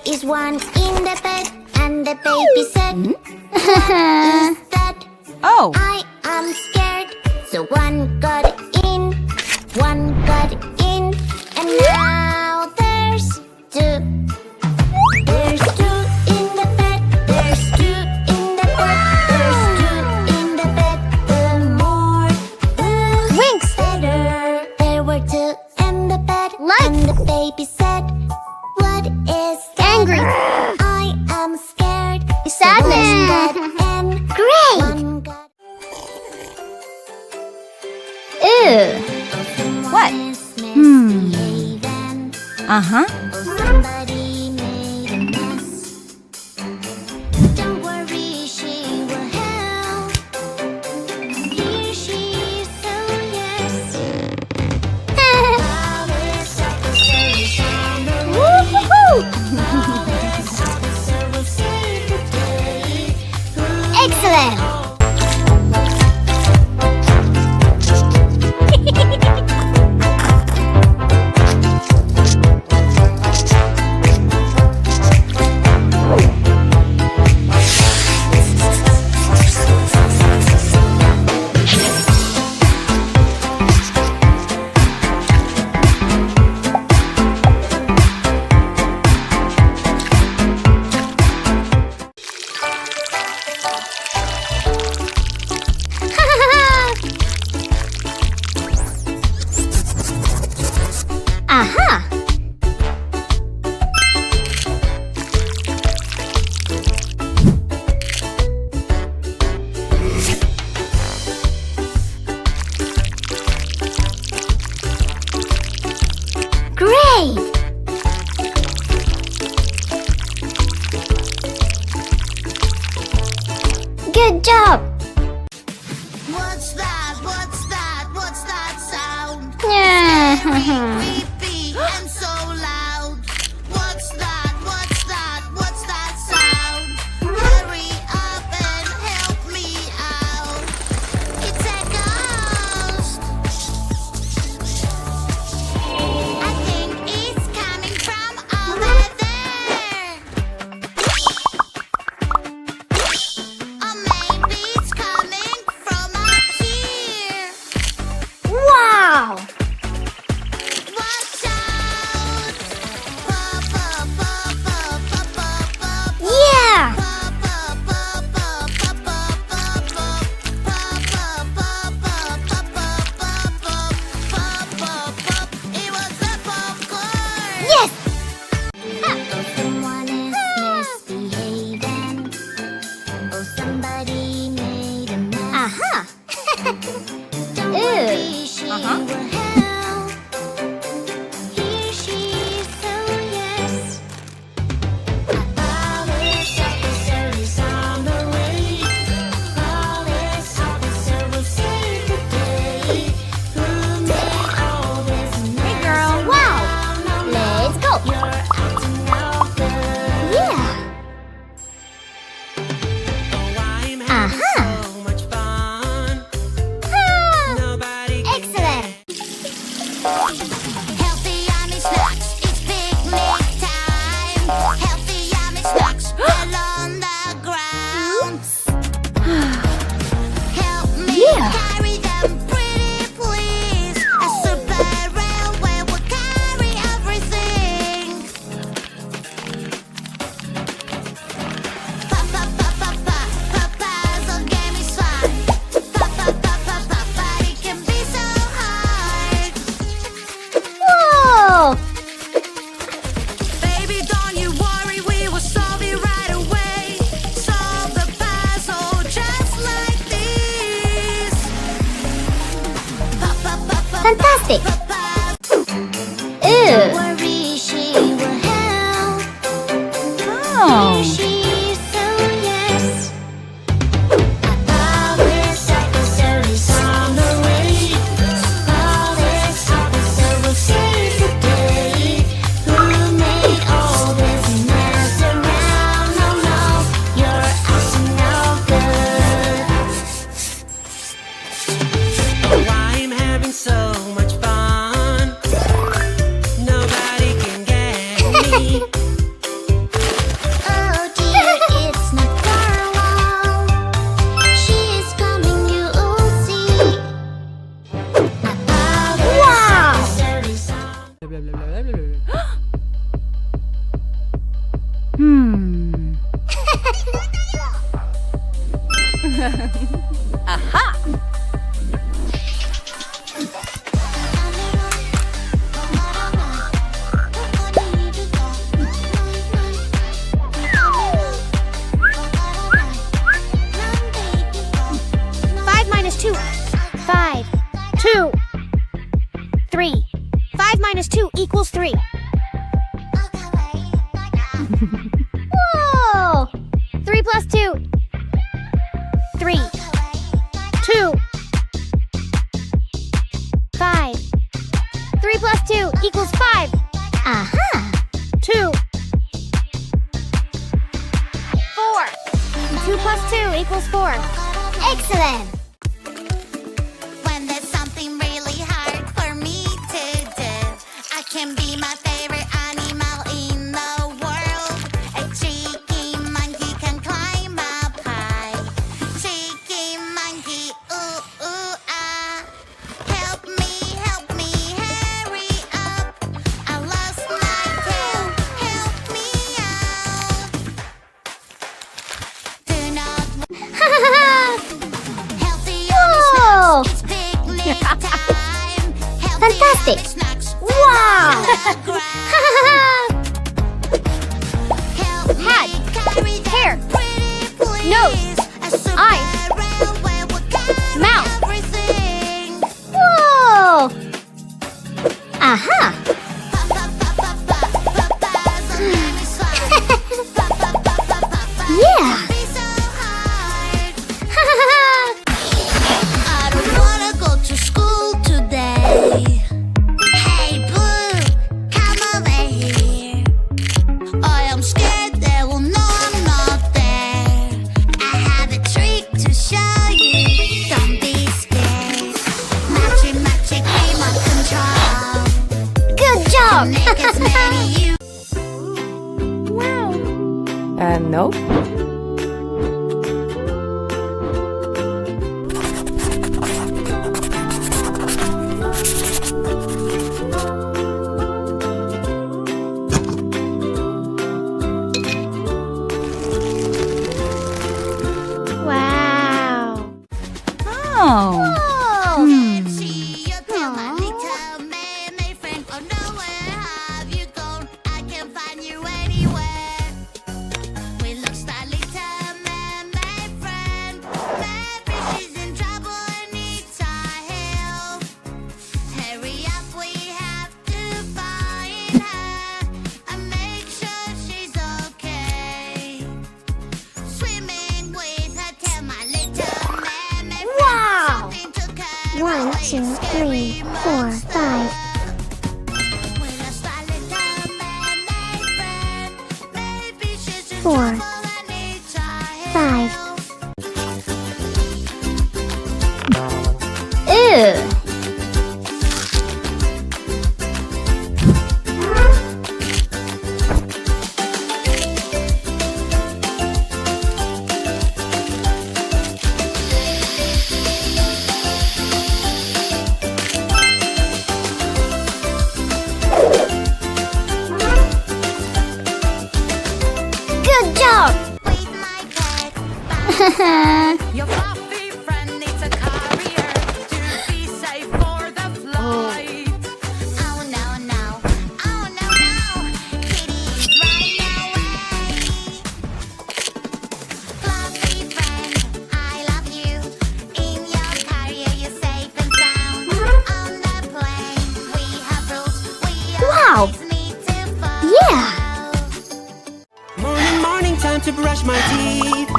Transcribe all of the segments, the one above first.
There is one in the bed, and the baby said, "What is that? Oh. I am scared." So one got in, and now there's two. There's two in the bed, there's two in the bed, there's two in the bed. The more, the Winks. better. There were two in the bed, and the baby said, "What is that? Angry. I am scared." Sadness. So one got in, Great. one got Ew. What? misbehaving. Uh-huh. Somebody made a mess. Don't worry, she will help. Here she is, so yes. Police officer is on the way. Police officer will save the day. Excellent. Aha! Great! Good job! What's that? What's that? What's that sound? Yeah. Creepy and so loud. What's that? What's that? What's that sound? Hurry up and help me out. It's a ghost. I think it's coming from over there. Or maybe it's coming from up here. Wow! Watch out! Pop, pop, pop, pop, pop, pop, pop. Yeah! Pop, pop, pop, pop, pop, pop, pop, pop. Pop, pop, pop, pop, pop, pop, pop, pop. Pop, pop, pop. It was the popcorn! Yes! Oh, someone is misbehaving. Oh, somebody made a mess. Aha! Don't Ew. worry, she Uh-huh. will help. Here she is, so yes. A police officer is on the way. Police officer will save the day. Who made all this mess? Hey, girl. Wow. Let's go. You're acting all good. Yeah! Oh, I'm having Aha. so much fun. Ah, Nobody can excellent! Healthy yummy snacks, it's picnic time. Healthy yummy snacks, all on the ground. Help me Yeah. carry them, pretty please. A super railway will carry everything. Pa pa pa pa pa, pa puzzle game is fun. Pa pa pa pa pa, but it can be so hard. Whoa! Baby, don't you worry, we will solve it right away. Solve the puzzle just like this. Pa pa pa pa Fantastic! pa pa. Ew! Worry, she will help. Oh! She is, so yes. A police officer is on the way. Police officer will save the day. Who made all this mess around? Oh no, you're acting no good. Oh, I'm having so much fun. Nobody can get me. Hmm. Aha! 5 minus 2. 5. 2. 3. 5 minus 2 equals 3. Whoa! 3 plus 2. 3. 2. 5. 3 plus 2 equals 5. Aha! 2. 4. 2 plus 2 equals 4. Excellent! When there's something really hard for me to do, I can be my favorite animal in the world. A cheeky monkey can climb up high. Cheeky monkey, ooh, ooh, ah. Help me, hurry up. I lost my tail, help me out. Do not healthy Whoa! it's picnic time. Fantastic! Wow! Head, hair, nose, eyes, mouth. Whoa! Aha! Yeah! I don't wanna go to school today. Hey Blue, come over here. I am scared they will know I'm not there. I have a trick to show you. Don't be scared. Magic, remote control. Good job! Make as many you. No. Wow. Oh! See you tell my little mermaid friend. Oh no, where have you gone? I can't find you anywhere. We lost our little mermaid friend. Maybe she's in trouble and needs our help. Hurry up, we have to find her and make sure she's okay. Swimming with her, tell my little mermaid friend. Wow. Something took her 1, away. 2, 3, Scary 4, 5. we lost our little mermaid friend. Maybe she's in 4, trouble and needs our 5. help. Ew! Good job! With my pet, Your your fluffy friend needs a carrier to be safe for the flight. Oh no, no, oh no, no, Kitty's running away. Fluffy friend, I love you. In your carrier, you're safe and sound. On the plane, we have rules. We Wow. always need to follow. Yeah. Morning, time to brush my teeth.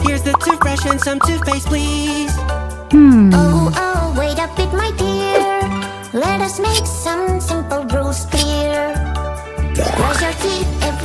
Here's the toothbrush and some toothpaste, please. Oh, wait a bit, my dear. Let us make some simple rules clear. Brush your teeth every